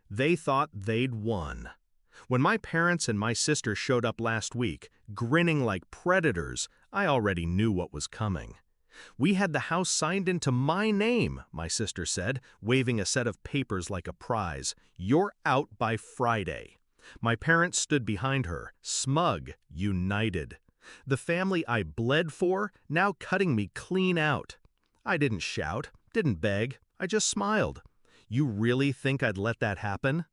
They thought they'd won. When my parents and my sister showed up last week, grinning like predators, I already knew what was coming. "We had the house signed into my name," my sister said, waving a set of papers like a prize. "You're out by Friday." My parents stood behind her, smug, united. The family I bled for, now cutting me clean out. I didn't shout, didn't beg, I just smiled. You really think I'd let that happen?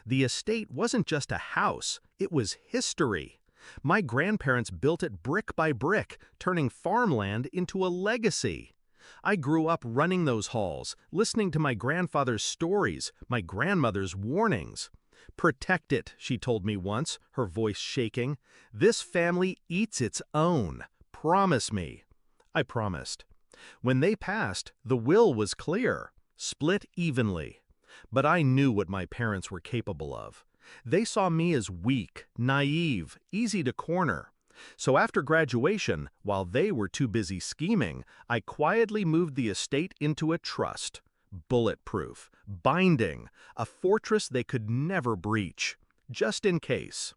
The estate wasn't just a house, it was history. My grandparents built it brick by brick, turning farmland into a legacy. I grew up running those halls, listening to my grandfather's stories, my grandmother's warnings. "Protect it," she told me once, her voice shaking. "This family eats its own. Promise me." I promised. When they passed, the will was clear, split evenly. But I knew what my parents were capable of. They saw me as weak, naive, easy to corner. So after graduation, while they were too busy scheming, I quietly moved the estate into a trust. Bulletproof, binding, a fortress they could never breach. Just in case.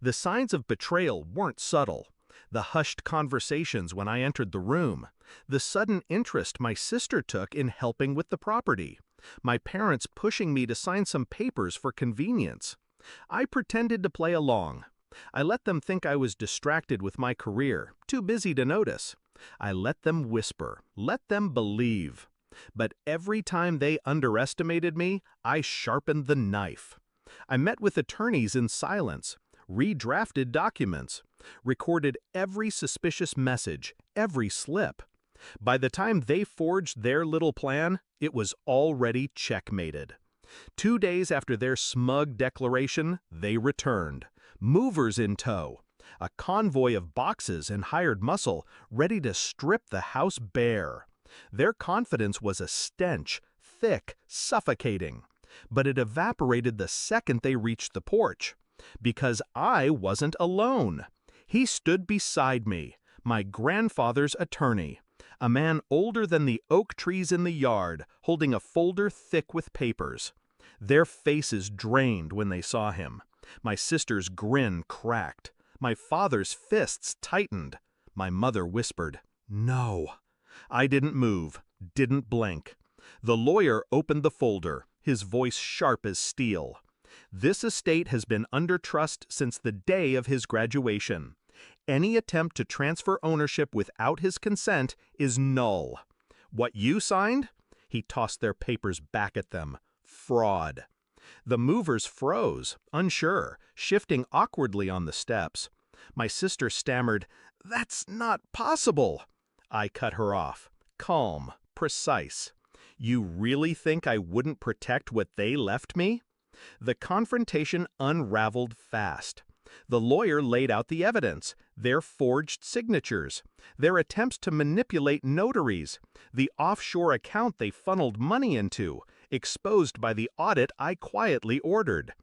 The signs of betrayal weren't subtle. The hushed conversations when I entered the room. The sudden interest my sister took in helping with the property. My parents pushing me to sign some papers for convenience. I pretended to play along. I let them think I was distracted with my career, too busy to notice. I let them whisper, let them believe. But every time they underestimated me, I sharpened the knife. I met with attorneys in silence, redrafted documents, recorded every suspicious message, every slip. By the time they forged their little plan, it was already checkmated. 2 days after their smug declaration, they returned, movers in tow, a convoy of boxes and hired muscle ready to strip the house bare. Their confidence was a stench, thick, suffocating. But it evaporated the second they reached the porch. Because I wasn't alone. He stood beside me, my grandfather's attorney, a man older than the oak trees in the yard, holding a folder thick with papers. Their faces drained when they saw him. My sister's grin cracked. My father's fists tightened. My mother whispered, "No." I didn't move, didn't blink. The lawyer opened the folder, his voice sharp as steel. "This estate has been under trust since the day of his graduation. Any attempt to transfer ownership without his consent is null. What you signed?" He tossed their papers back at them. "Fraud." The movers froze, unsure, shifting awkwardly on the steps. My sister stammered, "That's not possible." I cut her off, calm, precise. "You really think I wouldn't protect what they left me?" The confrontation unraveled fast. The lawyer laid out the evidence, their forged signatures, their attempts to manipulate notaries, the offshore account they funneled money into, exposed by the audit I quietly ordered.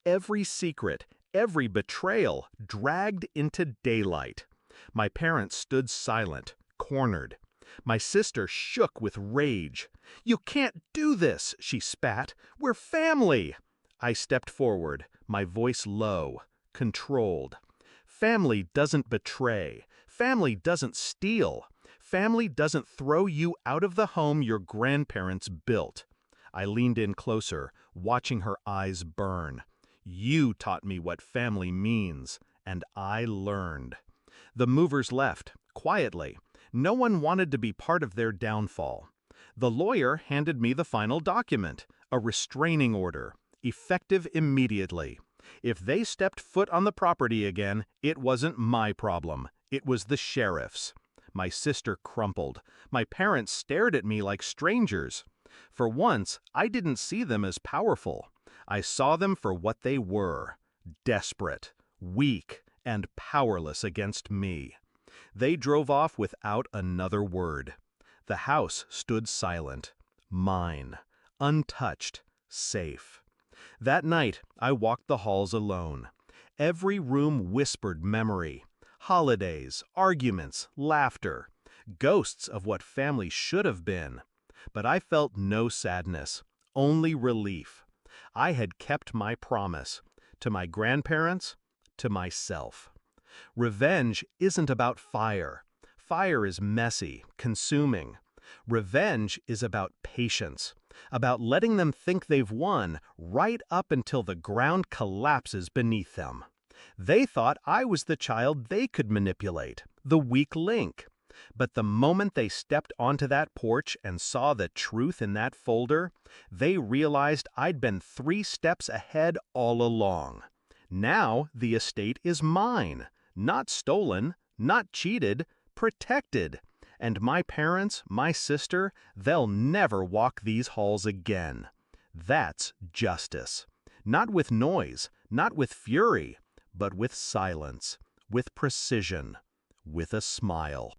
Every secret, every betrayal dragged into daylight. My parents stood silent, cornered. My sister shook with rage. "You can't do this," she spat. "We're family." I stepped forward, my voice low, controlled. Family doesn't betray. Family doesn't steal. Family doesn't throw you out of the home your grandparents built. I leaned in closer, watching her eyes burn. "You taught me what family means, and I learned." The movers left, quietly. No one wanted to be part of their downfall. The lawyer handed me the final document, a restraining order, effective immediately. If they stepped foot on the property again, it wasn't my problem. It was the sheriff's. My sister crumpled. My parents stared at me like strangers. For once, I didn't see them as powerful. I saw them for what they were, desperate, weak, and powerless against me. They drove off without another word. The house stood silent, mine, untouched, safe. That night, I walked the halls alone. Every room whispered memory. Holidays, arguments, laughter. Ghosts of what family should have been. But I felt no sadness, only relief. I had kept my promise. To my grandparents, to myself. Revenge isn't about fire. Fire is messy, consuming. Revenge is about patience, about letting them think they've won right up until the ground collapses beneath them. They thought I was the child they could manipulate, the weak link. But the moment they stepped onto that porch and saw the truth in that folder, they realized I'd been 3 steps ahead all along. Now the estate is mine, not stolen, not cheated, protected. And my parents, my sister, they'll never walk these halls again. That's justice. Not with noise, not with fury, but with silence, with precision, with a smile.